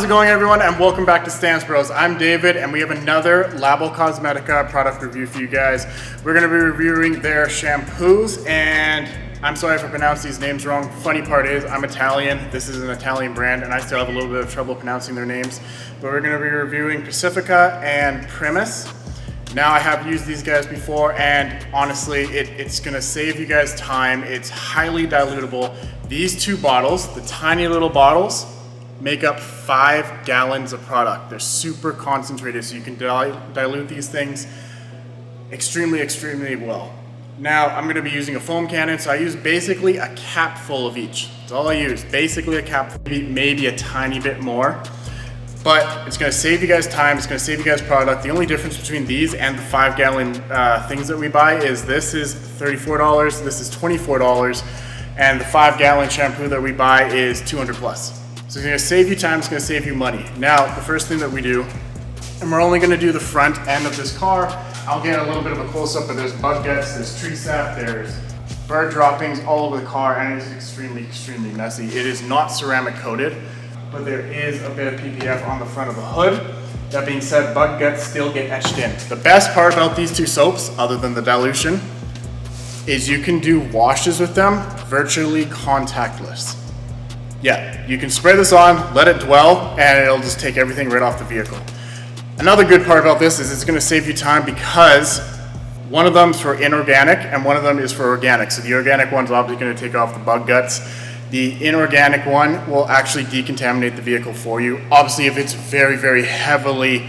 it going, everyone, and welcome back to Stance Bros. I'm David, and we have another Labocosmetica product review for you guys. We're going to be reviewing their shampoos, and I'm sorry if I pronounce these names wrong. Funny part is, I'm Italian. This is an Italian brand, and I still have a little bit of trouble pronouncing their names. But we're going to be reviewing Pacifica and Primus. Now, I have used these guys before, and honestly, it's going to save you guys time. It's highly dilutable. These two bottles, the tiny little bottles, make up 5 gallons of product. They're super concentrated, so you can dilute these things extremely, extremely well. Now, I'm gonna be using a foam cannon, so I use basically a cap full of each. That's all I use, basically a cap, maybe a tiny bit more. But it's gonna save you guys time, it's gonna save you guys product. The only difference between these and the 5 gallon things that we buy is this is $34, this is $24, and the 5 gallon shampoo that we buy is 200 plus. So it's gonna save you time, it's gonna save you money. Now, the first thing that we do, and we're only gonna do the front end of this car. I'll get a little bit of a close-up, but there's bug guts, there's tree sap, there's bird droppings all over the car, and it's extremely, extremely messy. It is not ceramic coated, but there is a bit of PPF on the front of the hood. That being said, bug guts still get etched in. The best part about these two soaps, other than the dilution, is you can do washes with them virtually contactless. Yeah, you can spray this on, let it dwell, and it'll just take everything right off the vehicle. Another good part about this is it's gonna save you time because one of them's for inorganic and one of them is for organic. So the organic one's obviously gonna take off the bug guts. The inorganic one will actually decontaminate the vehicle for you. Obviously, if it's very, very heavily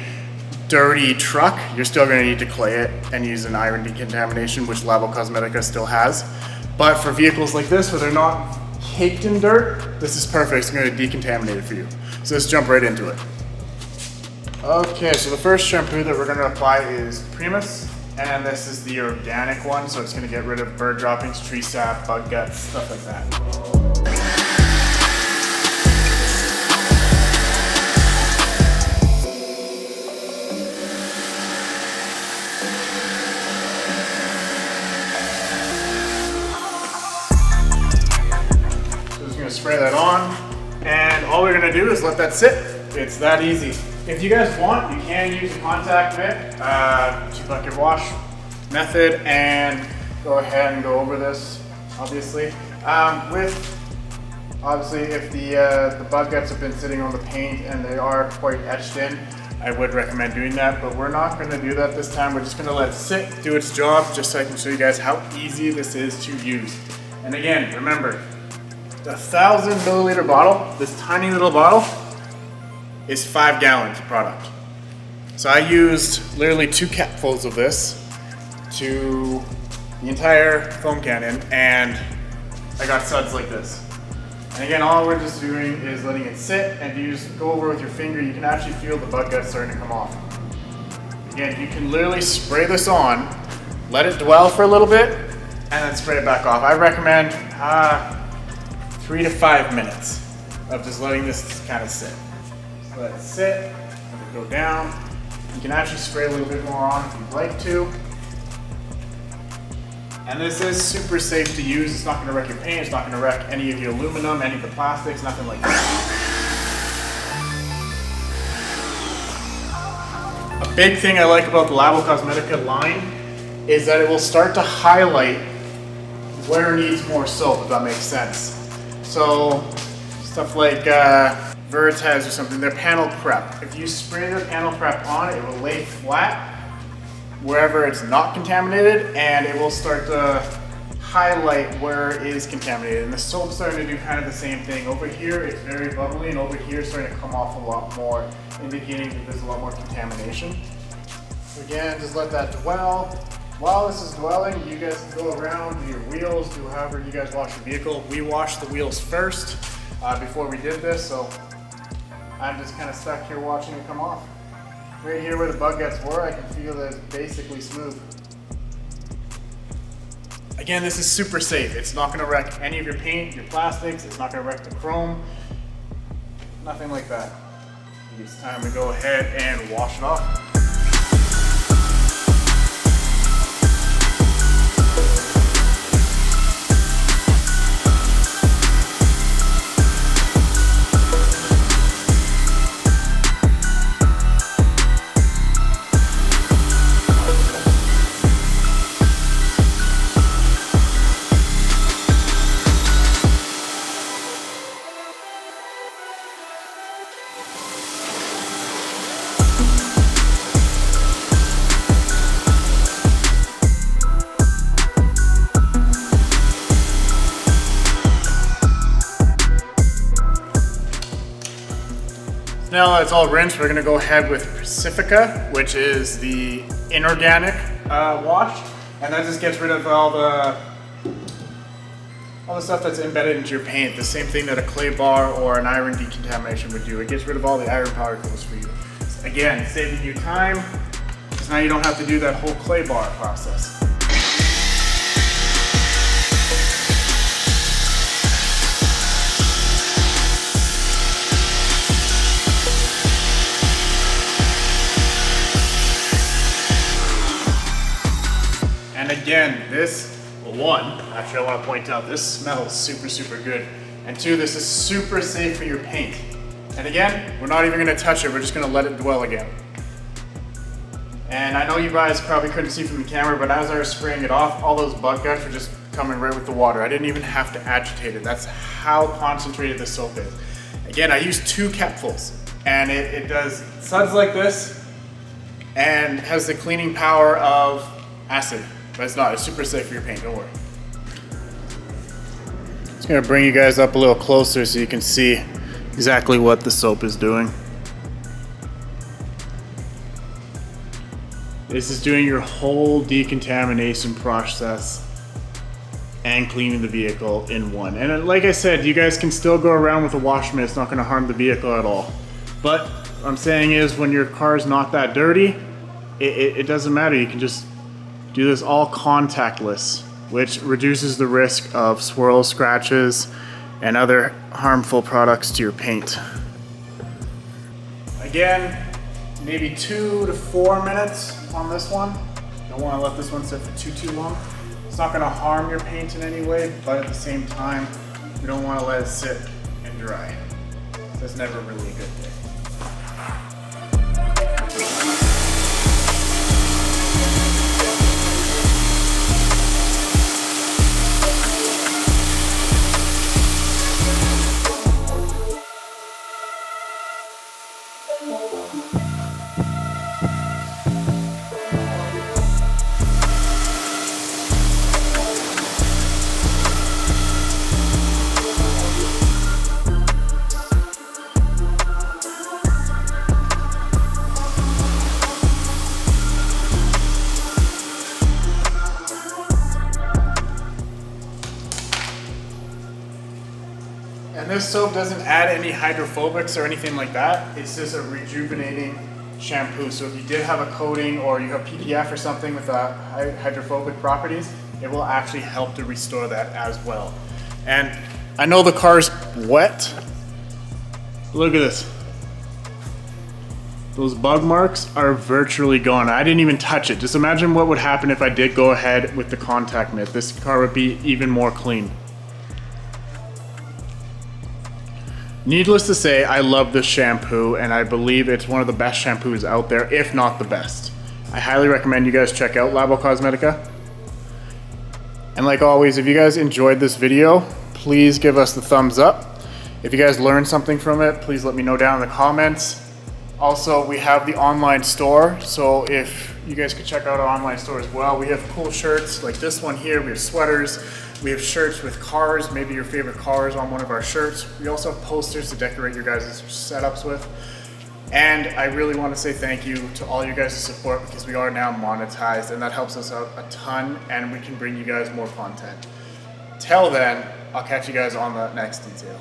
dirty truck, you're still gonna need to clay it and use an iron decontamination, which Labocosmetica still has. But for vehicles like this, where they're not caked in dirt, this is perfect. It's going to decontaminate it for you. So let's jump right into it. Okay, so the first shampoo that we're going to apply is Primus, and this is the organic one, so it's going to get rid of bird droppings, tree sap, bug guts, stuff like that. Spray that on, and all we're gonna do is let that sit. It's that easy. If you guys want, you can use a contact mitt, 2-bucket wash method, and go ahead and go over this, obviously. Obviously, if the bug guts have been sitting on the paint and they are quite etched in, I would recommend doing that, but we're not gonna do that this time. We're just gonna let it sit, do its job, just so I can show you guys how easy this is to use. And again, remember, the 1,000 milliliter bottle, this tiny little bottle, is 5 gallons of product. So I used literally 2 capfuls of this to the entire foam cannon, and I got suds like this. And again, all we're just doing is letting it sit, and you just go over with your finger, you can actually feel the bug guts starting to come off. Again, you can literally spray this on, let it dwell for a little bit, and then spray it back off. I recommend 3 to 5 minutes of just letting this kind of sit. So let it sit, let it go down. You can actually spray a little bit more on if you'd like to. And this is super safe to use. It's not gonna wreck your paint, it's not gonna wreck any of your aluminum, any of the plastics, nothing like that. A big thing I like about the Labocosmetica line is that it will start to highlight where it needs more soap, if that makes sense. So stuff like Veritas or something, their panel prep. If you spray their panel prep on, it will lay flat wherever it's not contaminated, and it will start to highlight where it is contaminated. And the soap's starting to do kind of the same thing. Over here, it's very bubbly, and over here, it's starting to come off a lot more, indicating that there's a lot more contamination. So again, just let that dwell. While this is dwelling, you guys can go around, do your wheels, do however you guys wash your vehicle. We washed the wheels first before we did this, so I'm just kind of stuck here watching it come off. Right here where the bug guts were, I can feel that it's basically smooth. Again, this is super safe. It's not gonna wreck any of your paint, your plastics, it's not gonna wreck the chrome, nothing like that. It's time to go ahead and wash it off. now that it's all rinsed, we're gonna go ahead with Pacifica, which is the inorganic wash. And that just gets rid of all the stuff that's embedded into your paint. The same thing that a clay bar or an iron decontamination would do. It gets rid of all the iron particles for you. Again, saving you time, because now you don't have to do that whole clay bar process. And again, actually I want to point out, this smells super, super good. And two, this is super safe for your paint. And again, we're not even going to touch it, we're just going to let it dwell again. And I know you guys probably couldn't see from the camera, but as I was spraying it off, all those bug guts were just coming right with the water. I didn't even have to agitate it. That's how concentrated the soap is. Again, I used 2 capfuls, and it does suds like this, and has the cleaning power of acid. But it's not, it's super safe for your paint, don't worry. Just gonna bring you guys up a little closer so you can see exactly what the soap is doing. This is doing your whole decontamination process and cleaning the vehicle in one. And like I said, you guys can still go around with a wash mitt, it's not gonna harm the vehicle at all. But what I'm saying is, when your car is not that dirty, it doesn't matter, you can just do this all contactless, which reduces the risk of swirls, scratches, and other harmful products to your paint. Again, maybe 2 to 4 minutes on this one. Don't want to let this one sit for too long. It's not going to harm your paint in any way, but at the same time, we don't want to let it sit and dry. That's never really a good thing. And this soap doesn't add any hydrophobics or anything like that. It's just a rejuvenating shampoo. So if you did have a coating or you have PPF or something with hydrophobic properties, it will actually help to restore that as well. And I know the car's wet. Look at this. Those bug marks are virtually gone. I didn't even touch it. Just imagine what would happen if I did go ahead with the contact mitt. This car would be even more clean. Needless to say, I love this shampoo, and I believe it's one of the best shampoos out there, if not the best. I highly recommend you guys check out Labocosmetica. And like always, if you guys enjoyed this video, please give us the thumbs up. If you guys learned something from it, please let me know down in the comments. Also, we have the online store, so if you guys could check out our online store as well. We have cool shirts like this one here, we have sweaters, we have shirts with cars, maybe your favorite cars on one of our shirts. We also have posters to decorate your guys' setups with. And I really want to say thank you to all you guys' support, because we are now monetized and that helps us out a ton, and we can bring you guys more content. Till then, I'll catch you guys on the next detail.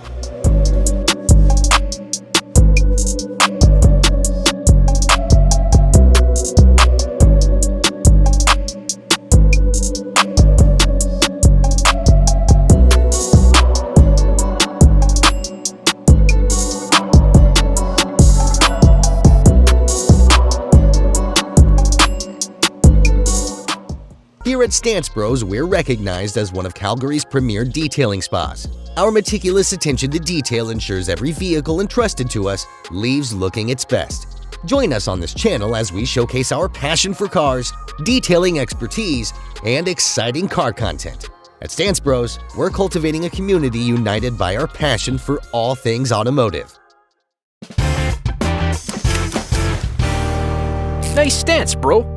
Here at Stance Bros, we're recognized as one of Calgary's premier detailing spas. Our meticulous attention to detail ensures every vehicle entrusted to us leaves looking its best. Join us on this channel as we showcase our passion for cars, detailing expertise, and exciting car content. At Stance Bros, we're cultivating a community united by our passion for all things automotive. Nice stance, bro.